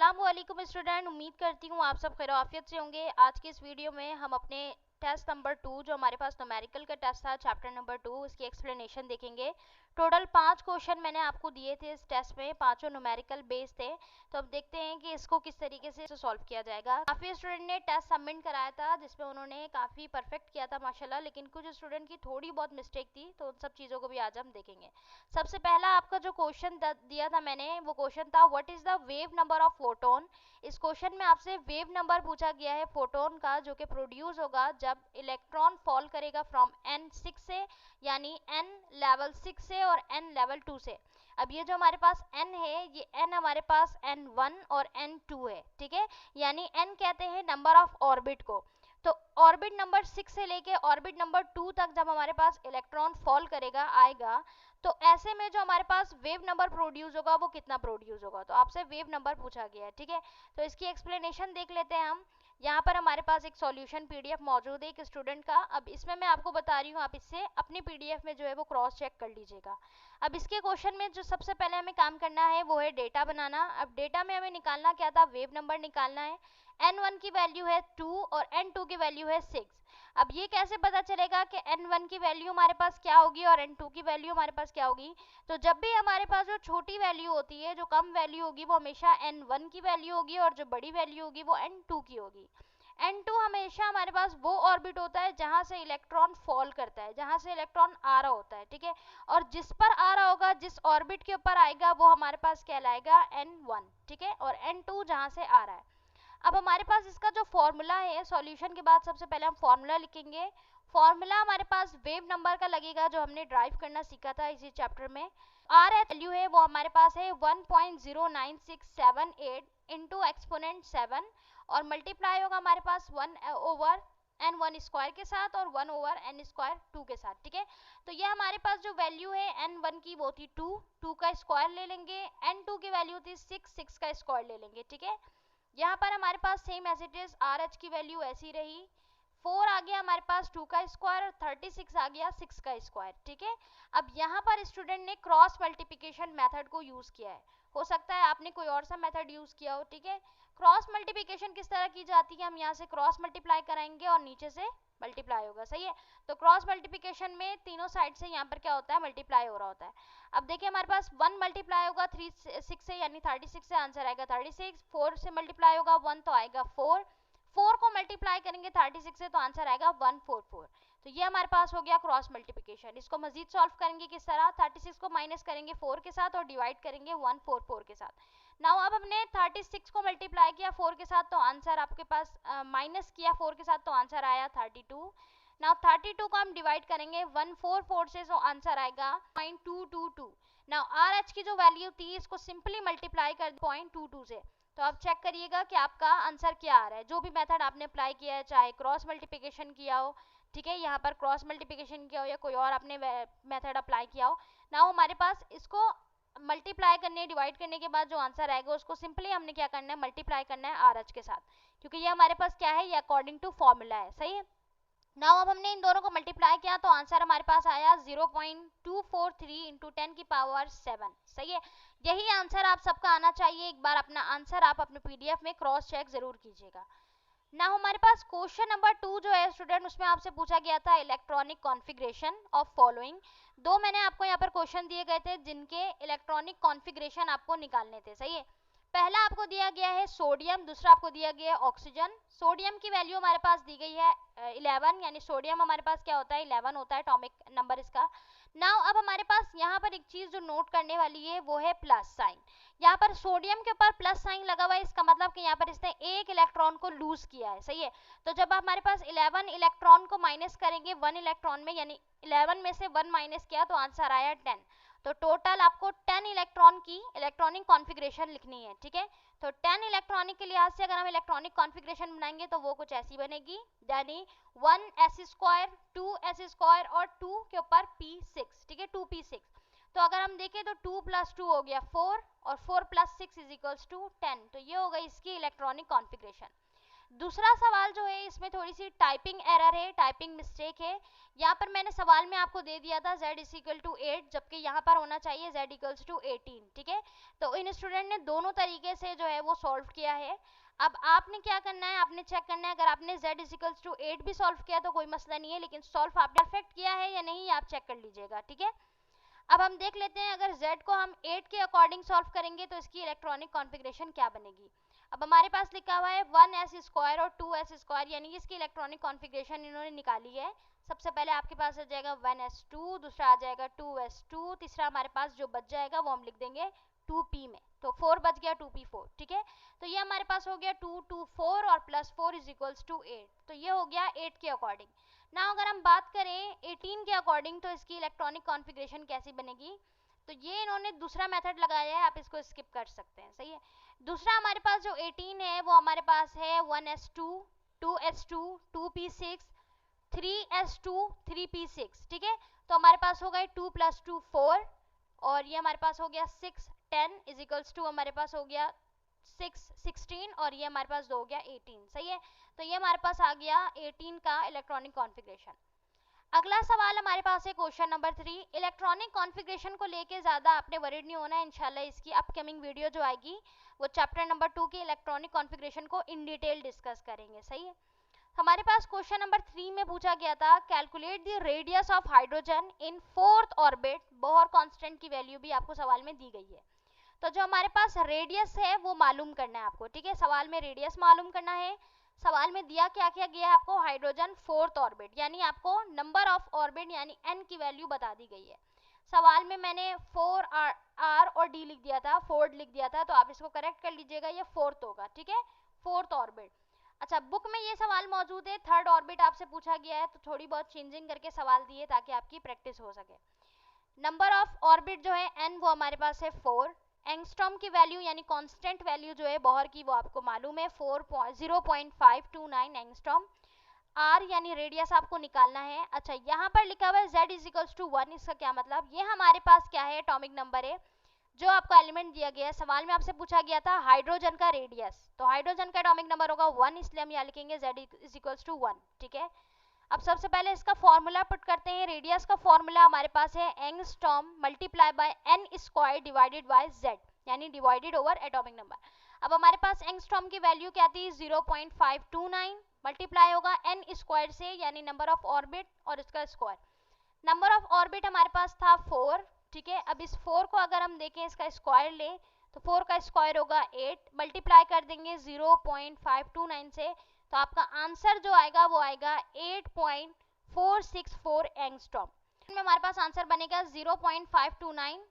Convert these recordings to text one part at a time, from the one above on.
अस्सलामुअलैकुम स्टूडेंट, उम्मीद करती हूँ आप सब खैरियत से होंगे। आज के इस वीडियो में हम अपने टेस्ट नंबर 2 जो हमारे पास न्यूमेरिकल का टेस्ट था, चैप्टर नंबर 2, उसकी एक्सप्लेनेशन देखेंगे। टोटल 5 क्वेश्चन मैंने आपको दिए थे इस टेस्ट में, पांचों न्यूमेरिकल बेस्ड थे। तो अब देखते हैं कि इसको किस तरीके से सॉल्व किया जाएगा। काफ़ी स्टूडेंट ने टेस्ट सबमिट कराया था जिसमें उन्होंने काफ़ी परफेक्ट किया था माशाल्लाह, लेकिन कुछ स्टूडेंट की थोड़ी बहुत मिस्टेक थी, तो उन सब चीज़ों को भी आज हम देखेंगे। सबसे पहला आपका जो क्वेश्चन दिया था मैंने, वो क्वेश्चन था what is the wave number of photon. इस क्वेश्चन में आपसे वेव नंबर पूछा गया है फोटोन का, जो कि प्रोड्यूस होगा जब इलेक्ट्रॉन फॉल करेगा फ्रॉम n6 से, यानी n लेवल 6 से और n लेवल 2 से। अब ये जो हमारे पास n है, ये n हमारे पास n1 और n2 है, ठीक है। यानी n कहते हैं नंबर ऑफ ऑर्बिट को। तो ऑर्बिट नंबर 6 से लेके ऑर्बिट नंबर 2 तक जब हमारे पास इलेक्ट्रॉन फॉल करेगा आएगा, तो ऐसे में जो हमारे पास वेव नंबर प्रोड्यूस होगा वो कितना प्रोड्यूस होगा। तो आपसे वेव नंबर पूछा गया है, ठीक है। तो इसकी एक्सप्लेनेशन देख लेते हैं हम। यहाँ पर हमारे पास एक सॉल्यूशन पीडीएफ मौजूद है एक स्टूडेंट का। अब इसमें मैं आपको बता रही हूँ, आप इससे अपनी पीडीएफ में जो है वो क्रॉस चेक कर लीजिएगा। अब इसके क्वेश्चन में जो सबसे पहले हमें काम करना है वो है डेटा बनाना। अब डेटा में हमें निकालना क्या था, वेव नंबर निकालना है। n1 की वैल्यू है 2 और n2 की वैल्यू है 6। अब ये कैसे पता चलेगा कि n1 की वैल्यू हमारे पास क्या होगी और n2 की वैल्यू हमारे पास क्या होगी। तो जब भी हमारे पास जो छोटी वैल्यू होती है, जो कम वैल्यू होगी, वो हमेशा n1 की वैल्यू होगी, और जो बड़ी वैल्यू होगी वो n2 की होगी। n2 हमेशा हमारे पास वो ऑर्बिट होता है जहां से इलेक्ट्रॉन फॉल करता है, जहां से इलेक्ट्रॉन आ रहा होता है, ठीक है। और जिस पर आ रहा होगा, जिस ऑर्बिट के ऊपर आएगा, वो हमारे पास कहलाएगा n1, ठीक है। और n2 जहां से आ रहा है। अब हमारे पास इसका जो फॉर्मूला है, सॉल्यूशन के बाद सबसे पहले हम फॉर्मूला लिखेंगे। फॉर्मूला हमारे पास वेव नंबर का लगेगा, जो हमने ड्राइव करना सीखा था इसी चैप्टर में। आर एच वैल्यू है वो हमारे पास है 1.09678 इंटू एक्सपोनेंट 7, और मल्टीप्लाई होगा हमारे पास 1 ओवर n1 स्क्वायर के साथ और 1 ओवर n स्क्वायर 2 के साथ, ठीक है। तो ये हमारे पास जो वैल्यू है n1 की वो थी 2, 2 का स्क्वायर ले लेंगे। n2 की वैल्यू थी 6, 6 का स्क्वायर ले लेंगे, ठीक है। यहाँ पर हमारे पास same as it is R H की वैल्यू ऐसी रही। 4 आ गया हमारे पास 2 का स्क्वायर, और 36 आ गया 6 का स्क्वायर, ठीक है। अब यहाँ पर स्टूडेंट ने क्रॉस मल्टीप्लिकेशन मेथड को यूज किया है। हो सकता है आपने कोई और सा मेथड यूज किया हो, ठीक है। क्रॉस मल्टीप्लिकेशन किस तरह की जाती है, हम यहाँ से क्रॉस मल्टीप्लाई कराएंगे और नीचे से मल्टीप्लाई होगा, सही है। तो क्रॉस मल्टीप्लिकेशन में तीनों साइड से यहाँ पर क्या होता है, मल्टीप्लाई हो रहा होता है। अब देखिए हमारे पास 1 मल्टीप्लाई होगा 3 6 से, यानी 36 से, आंसर आएगा 36। 4 से मल्टीप्लाई होगा 1 तो आएगा 4। 4 को मल्टीप्लाई करेंगे 36 से तो आंसर आएगा 144। तो ये हमारे पास हो गया क्रॉस मल्टीप्लिकेशन। इसको मजीद सॉल्व करेंगे किस तरह, 36 को माइनस करेंगे 4 के साथ और डिवाइड करेंगे 144 के साथ। नाउ अब हमने 36 को मल्टीप्लाई किया 4 के साथ, तो आंसर आपके पास माइनस किया 4 के साथ, तो आंसर आया 32। नाउ 32 को हम डिवाइड करेंगे 144 से, तो आंसर आएगा 0.222। नाउ आर एच की जो वैल्यू थी, इसको सिंपली मल्टीप्लाई कर 0.22 से। तो आप चेक करिएगा कि आपका आंसर क्या आ रहा है। जो भी मेथड आपने अप्लाई किया है, चाहे क्रॉस मल्टीप्लिकेशन किया हो, ठीक है, यहाँ पर क्रॉस मल्टीप्लिकेशन किया हो या कोई और आपने मेथड अप्लाई किया हो, नाउ हमारे पास इसको मल्टीप्लाई करने, डिवाइड करने के बाद जो आंसर आएगा उसको सिंपली हमने क्या करना है, मल्टीप्लाई करना है आर एच के साथ, क्योंकि ये हमारे पास क्या है, ये अकॉर्डिंग टू फॉर्मूला है, सही है। नाउ अब हमने इन दोनों को मल्टीप्लाई किया तो आंसर हमारे पास आया 0.243 इंटू 10 की पावर 7, सही है। यही आंसर आप सबका आना चाहिए। एक बार अपना आंसर आप अपने पीडीएफ में क्रॉस चेक जरूर कीजिएगा। ना हमारे पास क्वेश्चन नंबर 2 जो है स्टूडेंट, उसमें आपसे पूछा गया था इलेक्ट्रॉनिक कॉन्फ़िगरेशन ऑफ फॉलोइंग। दो मैंने आपको यहाँ पर क्वेश्चन दिए गए थे जिनके इलेक्ट्रॉनिक कॉन्फ़िगरेशन आपको निकालने थे, सही है। पहला आपको दिया गया है सोडियम, दूसरा आपको दिया गया है ऑक्सीजन। सोडियम की वैल्यू हमारे पास दी गई है 11, यानी सोडियम हमारे पास क्या होता है, 11 होता है एटॉमिक नंबर इसका। नाउ अब हमारे पास यहाँ पर एक चीज जो नोट करने वाली है वो है प्लस साइन। यहाँ पर सोडियम के ऊपर प्लस साइन लगा हुआ है, इसका मतलब कि यहाँ पर इसने एक इलेक्ट्रॉन को लूज किया है, सही है। तो जब हमारे पास 11 इलेक्ट्रॉन को माइनस करेंगे 1 इलेक्ट्रॉन में, यानी 11 में से 1 माइनस किया तो आंसर आया 10। तो टोटल आपको 10 इलेक्ट्रॉन की इलेक्ट्रॉनिक कॉन्फ़िगरेशन लिखनी है, ठीक है। तो 10 इलेक्ट्रॉनिक के लिहाज से अगर हम इलेक्ट्रॉनिक कॉन्फ़िगरेशन बनाएंगे तो वो कुछ ऐसी बनेगी, यानी 1s स्क्वायर, 2s स्क्वायर और 2 के ऊपर p6, ठीक है, 2p6। तो अगर हम देखें तो 2 + 2 हो गया 4, और 4 + 6 = 10। तो ये हो गई इसकी इलेक्ट्रॉनिक कॉन्फ़िगरेशन। दूसरा सवाल जो है इसमें थोड़ी सी टाइपिंग एरर है, टाइपिंग मिस्टेक है। यहाँ पर मैंने सवाल में आपको दे दिया था z इज इक्वल टू 8, जबकि यहाँ पर होना चाहिए z इक्वल्स टू 18, ठीक है। तो इन स्टूडेंट ने दोनों तरीके से जो है वो सॉल्व किया है। अब आपने क्या करना है, आपने चेक करना है, अगर आपने z इज इक्वल्स टू 8 भी सॉल्व किया तो कोई मसला नहीं है, लेकिन सॉल्व आपने परफेक्ट किया है या नहीं आप चेक कर लीजिएगा, ठीक है। अब हम देख लेते हैं, अगर z को हम 8 के अकॉर्डिंग सॉल्व करेंगे तो इसकी इलेक्ट्रॉनिक कॉन्फ़िगरेशन क्या बनेगी। अब हमारे पास लिखा हुआ है 1s स्क्वायर और 2s स्क्वायर, यानी कि इसकी इलेक्ट्रॉनिक कॉन्फ़िगरेशन इन्होंने निकाली है। सबसे पहले आपके पास आ जाएगा 1s2, दूसरा आ जाएगा 2s2, तीसरा हमारे पास जो बच जाएगा वो हम लिख देंगे 2p में, तो 4 बच गया 2p4, ठीक है। तो ये हमारे पास हो गया 2 2 4 और प्लस 4 इज इक्वल्स टू 8, तो ये हो गया 8 के अकॉर्डिंग। ना अगर हम बात करें 18 के अकॉर्डिंग तो इसकी इलेक्ट्रॉनिक कॉन्फ़िगरेशन कैसी बनेगी, तो ये इन्होंने दूसरा मेथड लगाया है, आप इसको स्किप कर सकते हैं, सही है। दूसरा हमारे पास जो 18 है वो हमारे पास है 1s2, 2s2, 2p6, 3s2, 3p6, ठीक है। तो हमारे पास हो गए 2 + 2 4, और ये हमारे पास हो गया 6 10 इज इक्वल्स टू हमारे पास हो गया 6 16, और ये हमारे पास 2 हो गया 18, सही है। तो ये हमारे पास आ गया 18 का इलेक्ट्रॉनिक कॉन्फ़िगरेशन। अगला सवाल हमारे पास है क्वेश्चन नंबर 3। इलेक्ट्रॉनिक कॉन्फ़िगरेशन को लेके ज़्यादा आपने वरीड नहीं होना है, इंशाल्लाह इसकी अपकमिंग वीडियो जो आएगी वो चैप्टर नंबर 2 की इलेक्ट्रॉनिक कॉन्फ़िगरेशन को इन डिटेल डिस्कस करेंगे, सही है। हमारे पास क्वेश्चन नंबर 3 में पूछा गया था calculate the radius of hydrogen in 4th orbit, Bohr constant की वैल्यू भी आपको सवाल में दी गई है। तो जो हमारे पास रेडियस है वो मालूम करना है आपको, ठीक है। सवाल में रेडियस मालूम करना है। सवाल में दिया क्या क्या गया है आपको, हाइड्रोजन 4th ऑर्बिट, यानी आपको नंबर ऑफ ऑर्बिट यानी n की वैल्यू बता दी गई है। सवाल में मैंने 4 r और d लिख दिया था, 4 लिख दिया था, तो आप इसको करेक्ट कर लीजिएगा, ये 4th होगा, ठीक है, 4th ऑर्बिट। अच्छा, बुक में ये सवाल मौजूद है, 3rd ऑर्बिट आपसे पूछा गया है, तो थोड़ी बहुत चेंजिंग करके सवाल दिए ताकि आपकी प्रैक्टिस हो सके। नंबर ऑफ ऑर्बिट जो है n वो हमारे पास है 4। एंगस्ट्रॉम की वैल्यू यानी कांस्टेंट वैल्यू जो है बोहर की वो आपको मालूम है 0.529 एंगस्ट्रॉम। r यानी रेडियस आपको निकालना है। अच्छा, यहाँ पर लिखा हुआ है z इज इक्वल्स टू 1, इसका क्या मतलब, ये हमारे पास क्या है, एटॉमिक नंबर है जो आपको एलिमेंट दिया गया है। सवाल में आपसे पूछा गया था हाइड्रोजन का रेडियस, तो हाइड्रोजन का एटॉमिक नंबर होगा 1, इसलिए हम यहाँ लिखेंगे z इज इक्वल्स टू 1, ठीक है। अब सबसे पहले इसका फॉर्मूला पुट करते हैं। रेडियस का फॉर्मूला हमारे पास है angstrom multiply by n square divided by z, यानी डिवाइडेड ओवर एटॉमिक नंबर। अब हमारे पास एंगस्ट्रॉम की वैल्यू क्या थी, 0.529 मल्टीप्लाई होगा n स्क्वायर से, यानी नंबर ऑफ ऑर्बिट और इसका स्क्वायर। नंबर ऑफ ऑर्बिट हमारे पास था 4, ठीक है। अब इस 4 को अगर हम देखें इसका स्क्वायर ले तो 4 का स्क्वायर होगा 8, मल्टीप्लाई कर देंगे 0.529 से, तो आपका आंसर जो आएगा वो आएगा 8.464 एंगस्ट्रॉम में हमारे पास आंसर बनेगा 0.529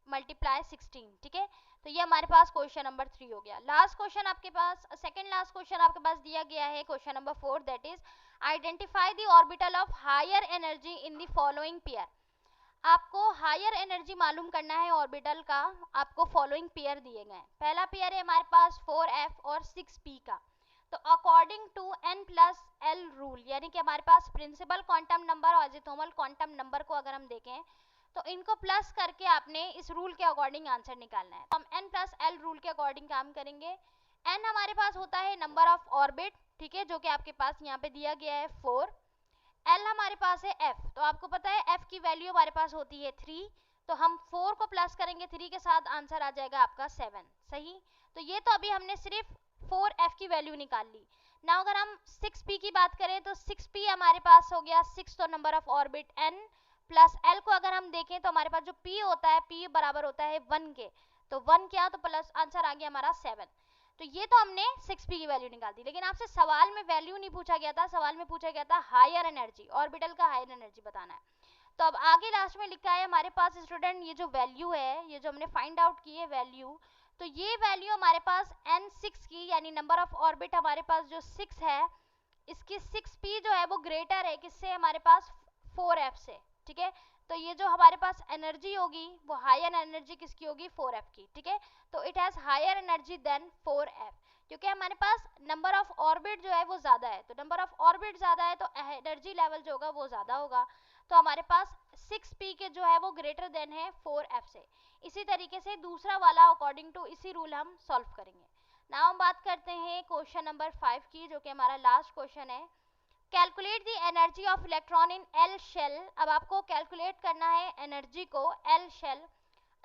मल्टीप्लाई 16, ठीक है। तो ये हमारे पास क्वेश्चन नंबर 3 हो गया। लास्ट क्वेश्चन आपके पास, सेकंड लास्ट क्वेश्चन आपके पास दिया गया है question number 4, that is identify the orbital of higher energy in the following pair. आपको हायर एनर्जी मालूम करना है ऑर्बिटल का, आपको फॉलोइंग पेयर दिए गए हैं। पहला पेयर है हमारे पास 4f और 6p का। तो according to n plus l rule, यानी कि हमारे पास प्रिंसिपल क्वांटम नंबर और अज़ीथोमल क्वांटम नंबर को अगर हम देखें तो इनको प्लस करके आपने इस रूल के अकॉर्डिंग आंसर निकालना है। तो हम n प्लस l रूल के अकॉर्डिंग काम करेंगे। n हमारे पास होता है नंबर ऑफ ऑर्बिट, ठीक है, जो कि आपके पास यहाँ पे दिया गया है 4। l हमारे पास है f, तो आपको पता है f की वैल्यू हमारे पास होती है 3, तो हम 4 को प्लस करेंगे 3 के साथ, आंसर आ जाएगा आपका 7, सही। तो ये तो अभी हमने सिर्फ 4f की वैल्यू निकाल ली ना। अगर हम 6p की बात करें तो 6p हमारे पास हो गया 6, तो number of orbit n plus l को अगर हम देखें तो हमारे पास जो p होता है p बराबर होता है 1 के, तो 1 क्या, तो प्लस आंसर आ गया हमारा 7। तो ये तो हमने 6p की वैल्यू निकाल दी, लेकिन आपसे सवाल में वैल्यू नहीं पूछा गया था, सवाल में पूछा गया था हायर एनर्जी, ऑर्बिटल का हायर एनर्जी बताना है। तो अब आगे लास्ट में लिखा है हमारे पास स्टूडेंट, ये जो वैल्यू है, ये जो हमने फाइंड आउट की है वैल्यू, तो ये वैल्यू हमारे पास n6 की, यानी नंबर ऑफ ऑर्बिट हमारे पास जो 6 है, इसकी 6p जो है वो ग्रेटर है किससे, हमारे पास 4f से, ठीक है। तो ये जो हमारे पास एनर्जी होगी वो हायर एनर्जी किसकी होगी, 4f की, ठीक है। तो it has higher energy than 4f, क्योंकि हमारे पास नंबर ऑफ ऑर्बिट जो है वो ज़्यादा है, तो नंबर ऑफ ऑर्बिट ज़्यादा है तो एनर्जी लेवल जो होगा वो ज़्यादा होगा। तो हमारे पास 6p के जो है वो ग्रेटर देन है 4f से। इसी तरीके से दूसरा वाला अकॉर्डिंग टू इसी रूल हम सॉल्व करेंगे। नाउ हम बात करते हैं क्वेश्चन नंबर 5 की, जो कि हमारा लास्ट क्वेश्चन है। Calculate the energy of electron in L shell. अब आपको कैलकुलेट करना है एनर्जी को एल शेल,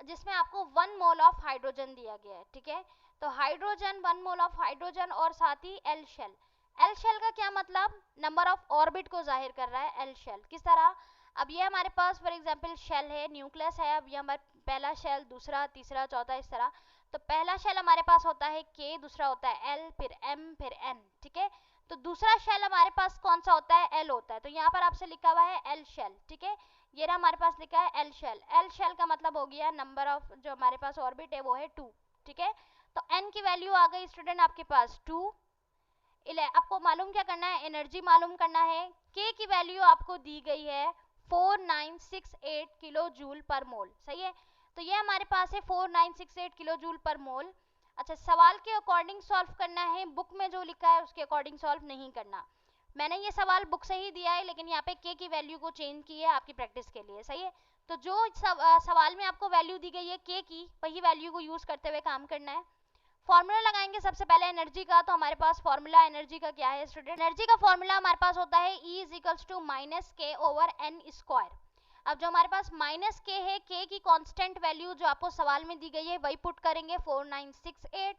जिसमें आपको 1 मोल ऑफ हाइड्रोजन दिया गया है, ठीक है। तो हाइड्रोजन 1 मोल ऑफ हाइड्रोजन और साथ ही एल शेल। एल शेल का क्या मतलब, नंबर ऑफ ऑर्बिट को जाहिर कर रहा है एल शेल। किस तरह, अब ये हमारे पास फॉर एग्जांपल शेल है, न्यूक्लियस है, अब ये हमारा पहला शेल, दूसरा, तीसरा, चौथा, इस तरह। तो पहला शेल हमारे पास होता है के, दूसरा होता है एल, फिर एम, फिर एन, ठीक है। तो दूसरा शेल हमारे पास कौन सा होता है, एल होता है। तो यहाँ पर आपसे लिखा हुआ है एल शेल, ठीक है। ये रहा हमारे पास लिखा है एल शेल। एल शेल का मतलब हो गया नंबर ऑफ जो हमारे पास ऑर्बिट है वो है 2, ठीक है। तो एन की वैल्यू आ गई स्टूडेंट आपके पास 2। आपको मालूम क्या करना है, एनर्जी मालूम करना है। के की वैल्यू आपको दी गई है 4968 किलो जूल पर मोल, सही है। तो ये हमारे पास है 4968 किलो जूल पर मोल। अच्छा, सवाल के अकॉर्डिंग सॉल्व करना है, बुक में जो लिखा है उसके अकॉर्डिंग सॉल्व नहीं करना। मैंने ये सवाल बुक से ही दिया है, लेकिन यहाँ पे के की वैल्यू को चेंज की है आपकी प्रैक्टिस के लिए, सही है। तो जो सवाल में आपको वैल्यू दी गई है के की, वही वैल्यू को यूज करते हुए काम करना है। फॉर्मूला लगाएंगे सबसे पहले एनर्जी का। तो हमारे पास फॉर्मूला एनर्जी का क्या है स्टूडेंट, एनर्जी का फॉर्मूला हमारे पास होता है E is equals to minus k over n square. अब जो हमारे पास माइनस के है, के की कांस्टेंट वैल्यू जो आपको सवाल में दी गई है वही पुट करेंगे 4968।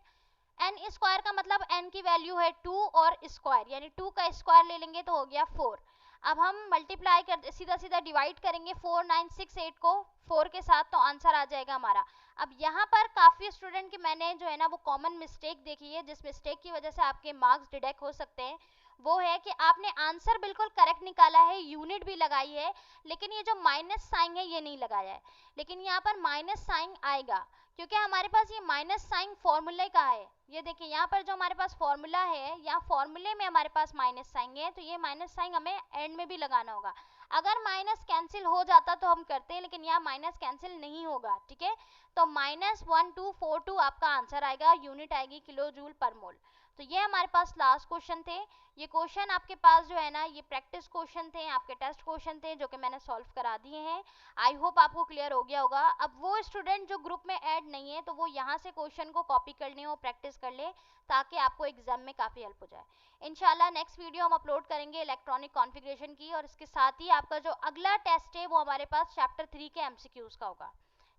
एन स्क्वायर का मतलब एन की वैल्यू है 2 और स्क्वायर, यानी 2 का स्क्वायर ले लेंगे तो हो गया 4। अब हम मल्टीप्लाई कर सीधा सीधा डिवाइड करेंगे 4968 को 4 के साथ, तो आंसर आ जाएगा हमारा। अब यहाँ पर काफ़ी स्टूडेंट की मैंने जो है ना वो कॉमन मिस्टेक देखी है, जिस मिस्टेक की वजह से आपके मार्क्स डिडक्ट हो सकते हैं। वो है कि आपने आंसर बिल्कुल करेक्ट निकाला है, यूनिट भी लगाई है, लेकिन ये जो माइनस साइन है ये नहीं लगाया है। लेकिन यहाँ पर माइनस साइन आएगा, क्योंकि हमारे पास ये माइनस साइन फॉर्मूले का है। ये देखिए यहाँ पर जो हमारे पास फॉर्मूला है, यहाँ फॉर्मूले में हमारे पास माइनस साइन है, तो ये माइनस साइन हमें एंड में भी लगाना होगा। अगर माइनस कैंसिल हो जाता तो हम करते हैं, लेकिन यहाँ माइनस कैंसिल नहीं होगा, ठीक है। तो -1242 आपका आंसर आएगा, यूनिट आएगी किलो जूल पर मोल। तो ये हमारे पास लास्ट क्वेश्चन थे। ये क्वेश्चन आपके पास जो है ना ये प्रैक्टिस क्वेश्चन थे, आपके टेस्ट क्वेश्चन थे, जो कि मैंने सॉल्व करा दिए हैं। आई होप आपको क्लियर हो गया होगा। अब वो स्टूडेंट जो ग्रुप में ऐड नहीं है, तो वो यहाँ से क्वेश्चन को कॉपी कर लें और प्रैक्टिस कर ले, ताकि आपको एग्जाम में काफ़ी हेल्प हो जाए। इंशाल्लाह नेक्स्ट वीडियो हम अपलोड करेंगे इलेक्ट्रॉनिक कॉन्फ़िगरेशन की, और इसके साथ ही आपका जो अगला टेस्ट है वो हमारे पास चैप्टर 3 के MCQs का होगा।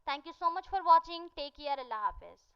Thank you so much for watching, take care, अल्लाह हाफिज़।